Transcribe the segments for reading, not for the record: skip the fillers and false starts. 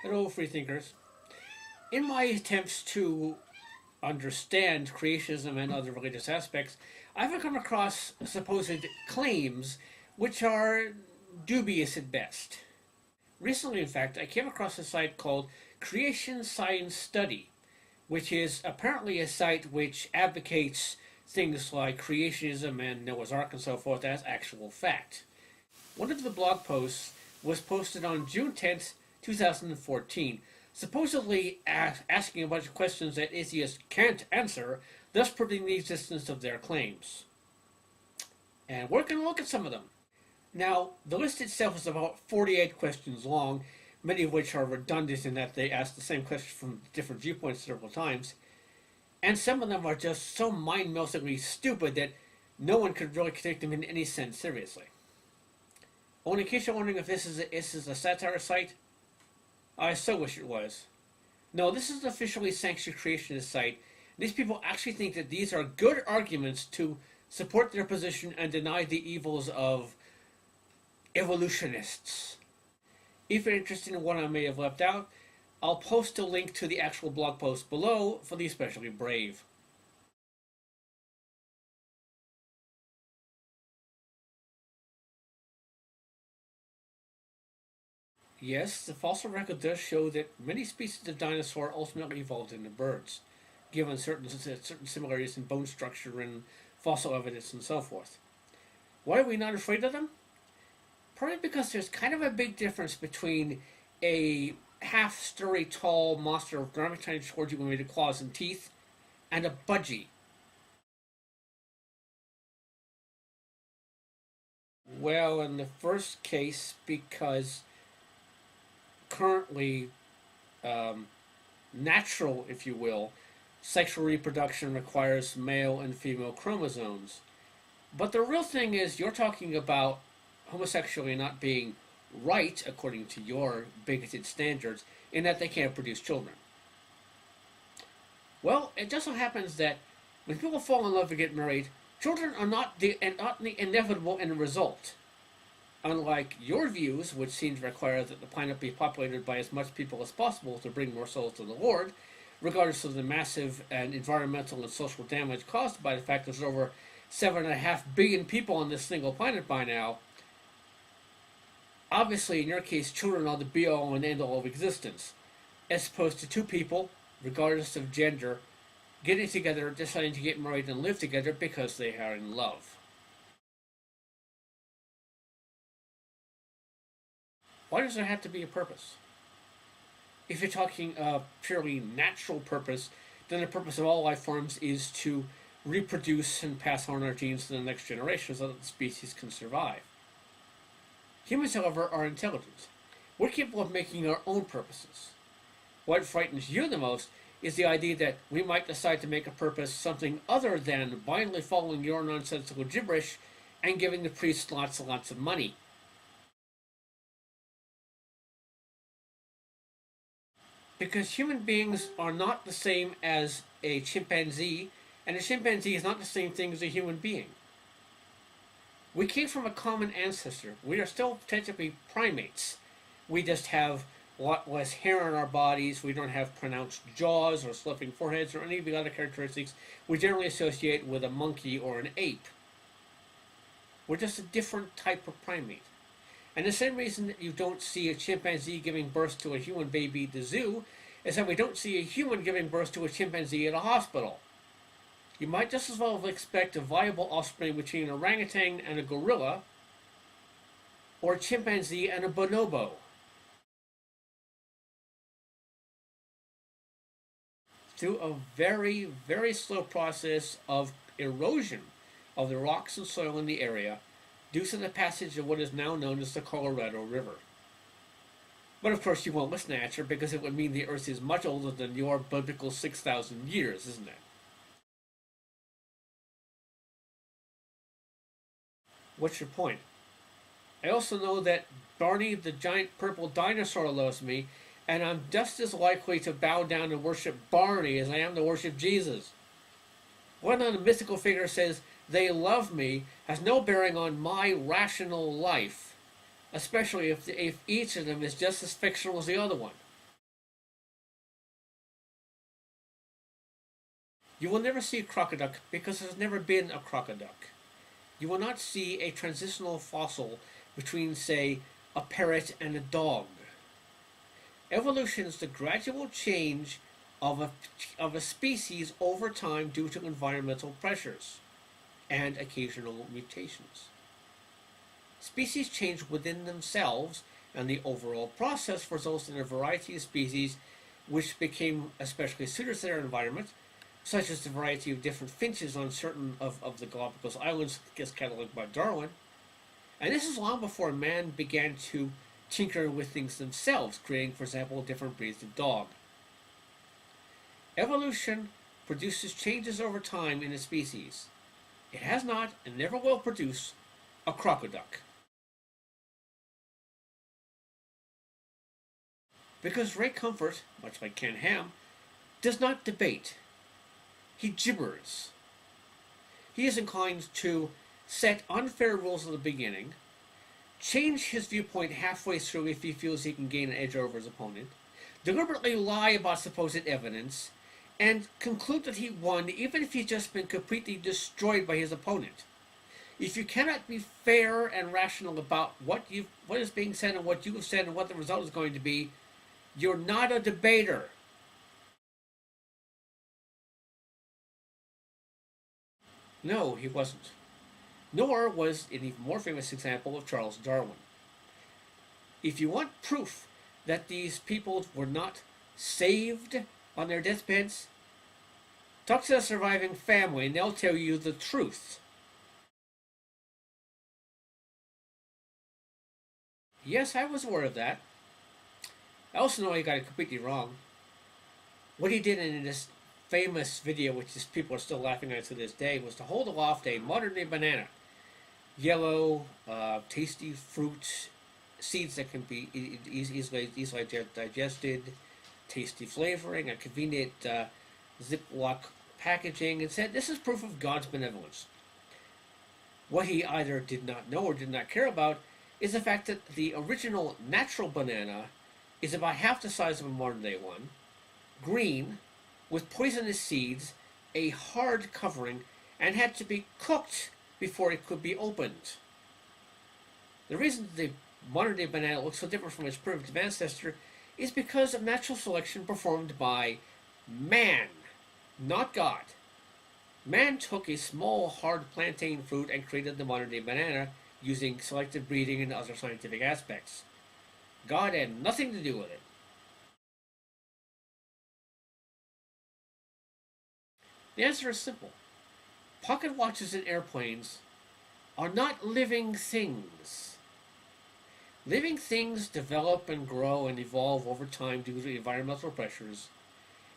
Hello, freethinkers. In my attempts to understand creationism and other religious aspects, I've come across supposed claims which are dubious at best. Recently, in fact, I came across a site called Creation Science Study, which is apparently a site which advocates things like creationism and Noah's Ark and so forth as actual fact. One of the blog posts was posted on June 10th, 2014, supposedly asking a bunch of questions that atheists can't answer, thus proving the existence of their claims. And we're going to look at some of them. Now, the list itself is about 48 questions long, many of which are redundant in that they ask the same question from different viewpoints several times. And some of them are just so mind-meltingly stupid that no one could really take them in any sense seriously. Only in case you're wondering if this is a satire site, I so wish it was. No, this is an officially sanctioned creationist site. These people actually think that these are good arguments to support their position and deny the evils of evolutionists. If you're interested in what I may have left out, I'll post a link to the actual blog post below for the especially brave. Yes, the fossil record does show that many species of dinosaur ultimately evolved into birds, given certain similarities in bone structure and fossil evidence and so forth. Why are we not afraid of them? Probably because there's kind of a big difference between a half-story tall monster of gravitating towards you with claws and teeth and a budgie. Well, in the first case, because currently natural, if you will, sexual reproduction requires male and female chromosomes. But the real thing is, you're talking about homosexuality not being right, according to your bigoted standards, in that they can't produce children. Well, it just so happens that when people fall in love and get married, children are not the inevitable end result. Unlike your views, which seem to require that the planet be populated by as much people as possible to bring more souls to the Lord, regardless of the massive and environmental and social damage caused by the fact there's over 7.5 billion people on this single planet by now. Obviously, in your case, children are the be-all and end-all of existence, as opposed to two people, regardless of gender, getting together, deciding to get married and live together because they are in love. Why does there have to be a purpose? If you're talking a purely natural purpose, then the purpose of all life forms is to reproduce and pass on our genes to the next generation so that the species can survive. Humans, however, are intelligent. We're capable of making our own purposes. What frightens you the most is the idea that we might decide to make a purpose something other than blindly following your nonsensical gibberish and giving the priests lots and lots of money. Because human beings are not the same as a chimpanzee, and a chimpanzee is not the same thing as a human being. We came from a common ancestor. We are still technically primates. We just have a lot less hair on our bodies. We don't have pronounced jaws or sloping foreheads or any of the other characteristics we generally associate with a monkey or an ape. We're just a different type of primate. And the same reason that you don't see a chimpanzee giving birth to a human baby at the zoo is that we don't see a human giving birth to a chimpanzee at a hospital. You might just as well expect a viable offspring between an orangutan and a gorilla, or a chimpanzee and a bonobo. Through a very, very slow process of erosion of the rocks and soil in the area, due to the passage of what is now known as the Colorado River. But of course you won't listen to answer because it would mean the Earth is much older than your biblical 6,000 years, isn't it? What's your point? I also know that Barney the giant purple dinosaur loves me, and I'm just as likely to bow down and worship Barney as I am to worship Jesus. Whether the mythical figure says they love me has no bearing on my rational life, especially if each of them is just as fictional as the other one. You will never see a crocoduck because there's never been a crocoduck. You will not see a transitional fossil between, say, a parrot and a dog. Evolution is the gradual change of a species over time due to environmental pressures and occasional mutations. Species change within themselves, and the overall process results in a variety of species which became especially suited to their environment, such as the variety of different finches on certain of the Galapagos Islands, as cataloged by Darwin. And this is long before man began to tinker with things themselves, creating, for example, different breeds of dog. Evolution produces changes over time in a species. It has not and never will produce a crocoduck. Because Ray Comfort, much like Ken Ham, does not debate. He gibbers. He is inclined to set unfair rules at the beginning, change his viewpoint halfway through if he feels he can gain an edge over his opponent, deliberately lie about supposed evidence, and conclude that he won even if he's just been completely destroyed by his opponent. If you cannot be fair and rational about what is being said and what you have said and what the result is going to be, you're not a debater. No, he wasn't. Nor was an even more famous example of Charles Darwin. If you want proof that these people were not saved on their deathbeds, talk to the surviving family and they'll tell you the truth. Yes, I was aware of that. I also know he got it completely wrong. What he did in this famous video, which is people are still laughing at to this day, was to hold aloft a modern-day banana. Yellow, tasty fruit, seeds that can be easily digested, tasty flavoring, a convenient Ziploc packaging, and said this is proof of God's benevolence. What he either did not know or did not care about is the fact that the original natural banana is about half the size of a modern-day one, green, with poisonous seeds, a hard covering, and had to be cooked before it could be opened. The reason the modern-day banana looks so different from its primitive ancestor is because of natural selection performed by man, not God. Man took a small, hard plantain fruit and created the modern-day banana using selective breeding and other scientific aspects. God had nothing to do with it. The answer is simple. Pocket watches and airplanes are not living things. Living things develop and grow and evolve over time due to environmental pressures.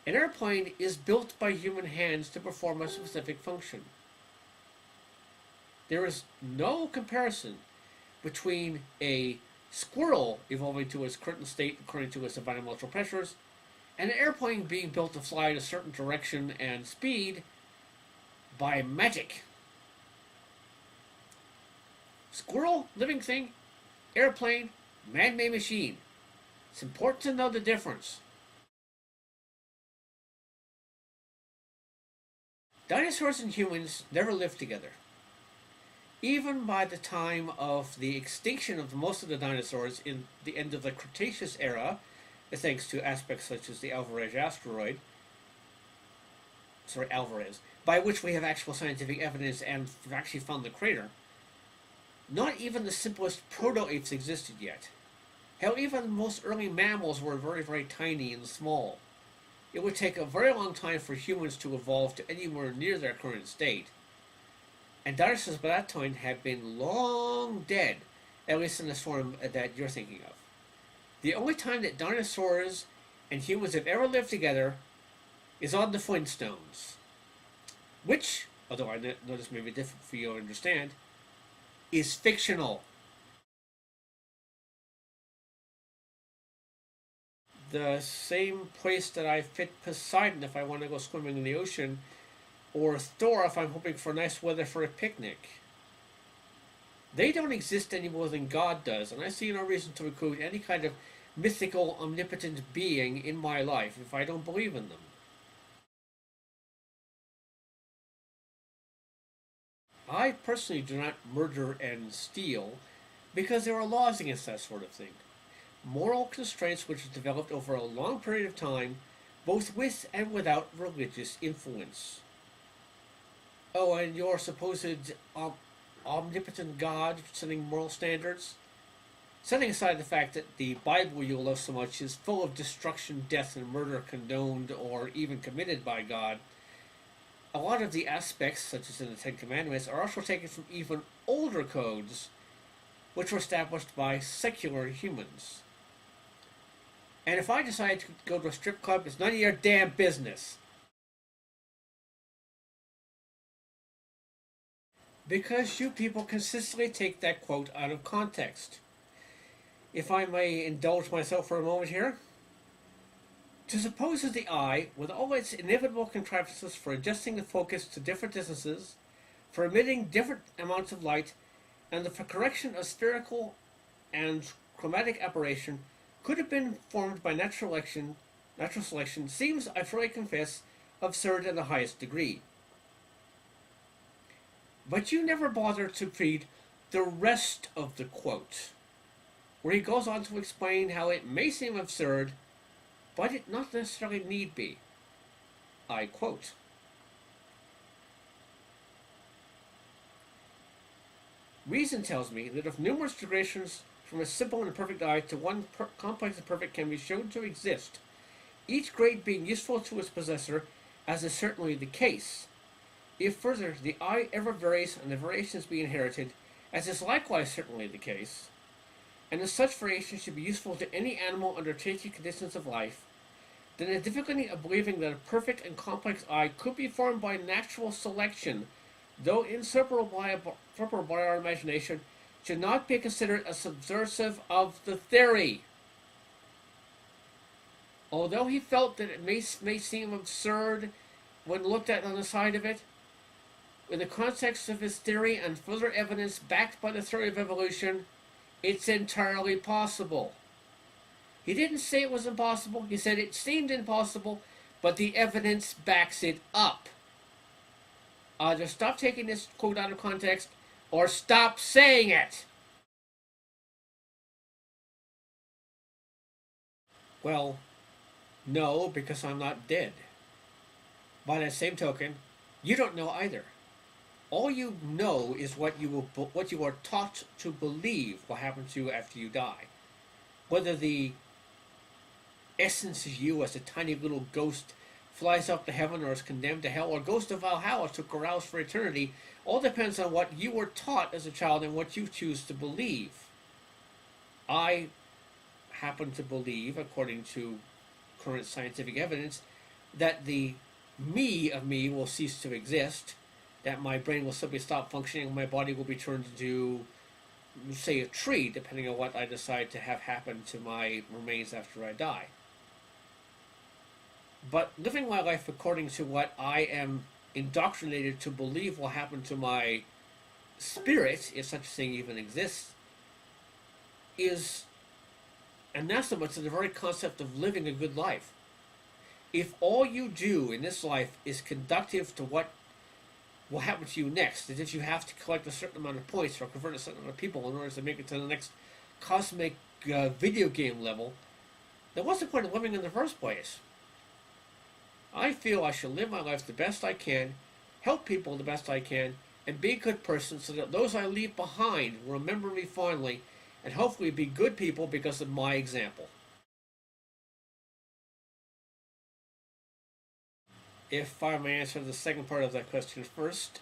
An airplane is built by human hands to perform a specific function. There is no comparison between a squirrel evolving to its current state according to its environmental pressures and an airplane being built to fly in a certain direction and speed by magic. Squirrel, living thing. Airplane, man-made machine. It's important to know the difference. Dinosaurs and humans never lived together. Even by the time of the extinction of most of the dinosaurs in the end of the Cretaceous era, thanks to aspects such as the Alvarez asteroid, by which we have actual scientific evidence and actually found the crater, not even the simplest proto-apes existed yet. Hell, even the most early mammals were very, very tiny and small. It would take a very long time for humans to evolve to anywhere near their current state. And dinosaurs by that time had been long dead, at least in the form that you're thinking of. The only time that dinosaurs and humans have ever lived together is on the Flintstones. Which, although I know this may be difficult for you to understand, is fictional. The same place that I fit Poseidon if I want to go swimming in the ocean, or Thor if I'm hoping for nice weather for a picnic. They don't exist any more than God does, and I see no reason to include any kind of mythical, omnipotent being in my life if I don't believe in them. I personally do not murder and steal because there are laws against that sort of thing. Moral constraints which have developed over a long period of time, both with and without religious influence. Oh, and your supposed omnipotent God setting moral standards? Setting aside the fact that the Bible you love so much is full of destruction, death, and murder condoned or even committed by God, a lot of the aspects, such as in the Ten Commandments, are also taken from even older codes, which were established by secular humans. And if I decide to go to a strip club, it's none of your damn business. Because you people consistently take that quote out of context. If I may indulge myself for a moment here, to suppose that the eye, with all its inevitable contrivances for adjusting the focus to different distances, for emitting different amounts of light, and for correction of spherical and chromatic aberration, could have been formed by natural selection seems, I freely confess, absurd in the highest degree. But you never bother to read the rest of the quote, where he goes on to explain how it may seem absurd, but it not necessarily need be. I quote, "Reason tells me that if numerous gradations from a simple and perfect eye to one complex and perfect can be shown to exist, each grade being useful to its possessor, as is certainly the case, if further the eye ever varies and the variations be inherited, as is likewise certainly the case, and as such variations should be useful to any animal under changing conditions of life, then the difficulty of believing that a perfect and complex eye could be formed by natural selection, though inseparable by our imagination, should not be considered as subversive of the theory." Although he felt that it may seem absurd when looked at on the side of it, in the context of his theory and further evidence backed by the theory of evolution, it's entirely possible. He didn't say it was impossible, he said it seemed impossible, but the evidence backs it up. Either stop taking this quote out of context, or stop saying it! Well, no, because I'm not dead. By that same token, you don't know either. All you know is what you are taught to believe will happen to you after you die. Whether the essence of you as a tiny little ghost flies up to heaven or is condemned to hell or goes to Valhalla to carouse for eternity, all depends on what you were taught as a child and what you choose to believe. I happen to believe, according to current scientific evidence, that the me of me will cease to exist, that my brain will simply stop functioning and my body will be turned into, say, a tree, depending on what I decide to have happen to my remains after I die. But living my life according to what I am indoctrinated to believe will happen to my spirit, if such a thing even exists, is anathema to the very concept of living a good life. If all you do in this life is conductive to what will happen to you next, that if you have to collect a certain amount of points or convert a certain amount of people in order to make it to the next cosmic video game level, then what's the point of living in the first place? I feel I should live my life the best I can, help people the best I can, and be a good person so that those I leave behind will remember me fondly and hopefully be good people because of my example. If I may answer the second part of that question first,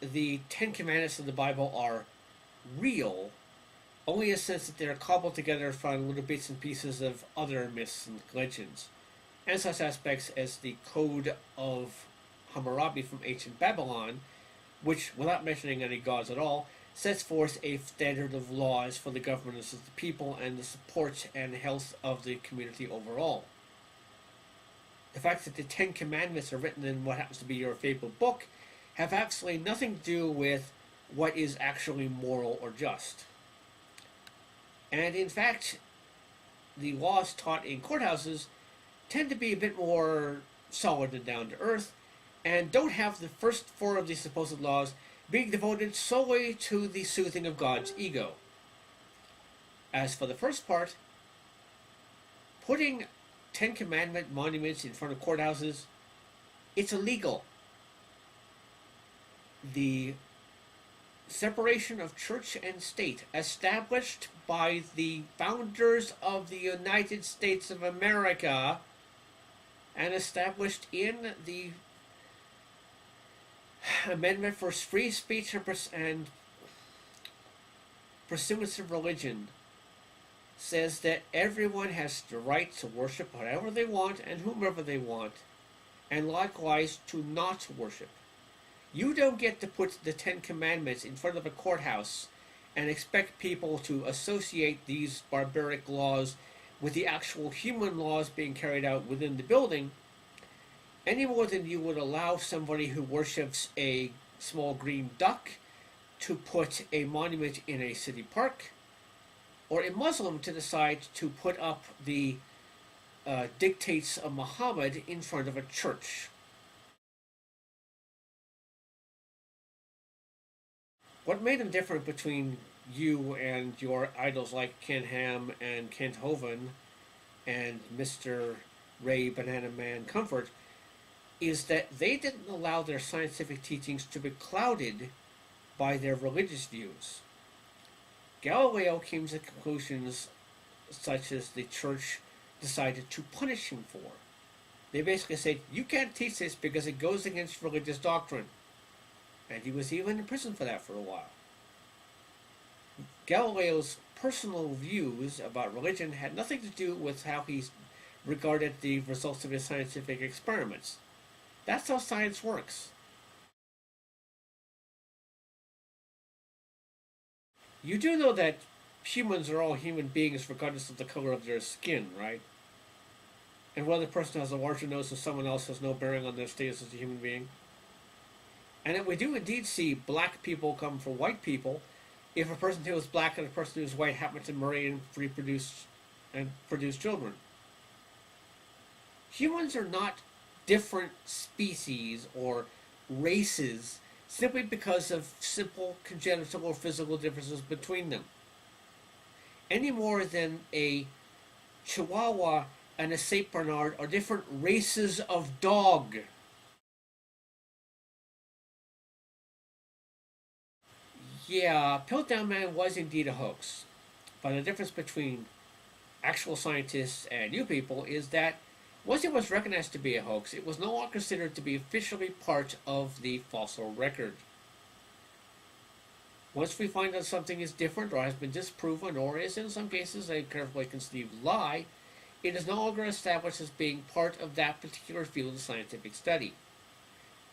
the Ten Commandments of the Bible are real, only in the sense that they're cobbled together from little bits and pieces of other myths and legends, and such aspects as the Code of Hammurabi from ancient Babylon, which, without mentioning any gods at all, sets forth a standard of laws for the governance of the people and the support and health of the community overall. The fact that the Ten Commandments are written in what happens to be your favorite book have absolutely nothing to do with what is actually moral or just. And in fact, the laws taught in courthouses tend to be a bit more solid and down to earth, and don't have the first four of these supposed laws being devoted solely to the soothing of God's ego. As for the first part, putting Ten Commandment monuments in front of courthouses, it's illegal. The separation of church and state, established by the founders of the United States of America and established in the Amendment for Free Speech and Pursuance of Religion, says that everyone has the right to worship whatever they want and whomever they want, and likewise to not worship. You don't get to put the Ten Commandments in front of a courthouse and expect people to associate these barbaric laws with the actual human laws being carried out within the building, any more than you would allow somebody who worships a small green duck to put a monument in a city park, or a Muslim to decide to put up the dictates of Muhammad in front of a church. What made them different between you and your idols like Ken Ham and Kent Hovind and Mr. Ray Banana Man Comfort is that they didn't allow their scientific teachings to be clouded by their religious views. Galileo came to conclusions such as the church decided to punish him for. They basically said, you can't teach this because it goes against religious doctrine. And he was even in prison for that for a while. Galileo's personal views about religion had nothing to do with how he regarded the results of his scientific experiments. That's how science works. You do know that humans are all human beings regardless of the color of their skin, right? And whether a person has a larger nose than someone else has no bearing on their status as a human being. And that we do indeed see black people come from white people if a person who is black and a person who is white happen to marry and reproduce and produce children. Humans are not different species or races simply because of simple congenital or physical differences between them. Any more than a Chihuahua and a Saint Bernard are different races of dog. Yeah, Piltdown Man was indeed a hoax. But the difference between actual scientists and you people is that once it was recognized to be a hoax, it was no longer considered to be officially part of the fossil record. Once we find out something is different or has been disproven or is in some cases a carefully conceived lie, it is no longer established as being part of that particular field of scientific study.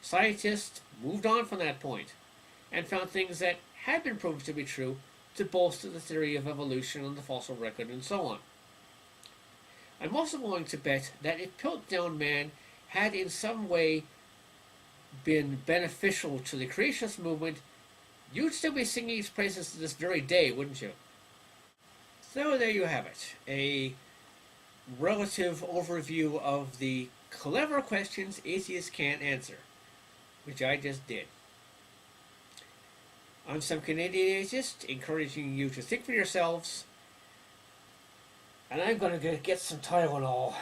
Scientists moved on from that point and found things that had been proven to be true to bolster the theory of evolution on the fossil record and so on. I'm also willing to bet that if Piltdown Man had in some way been beneficial to the creationist movement, you'd still be singing his praises to this very day, wouldn't you? So there you have it, a relative overview of the clever questions atheists can't answer, which I just did. I'm some Canadian atheist, encouraging you to think for yourselves, and I'm going to get some Tylenol.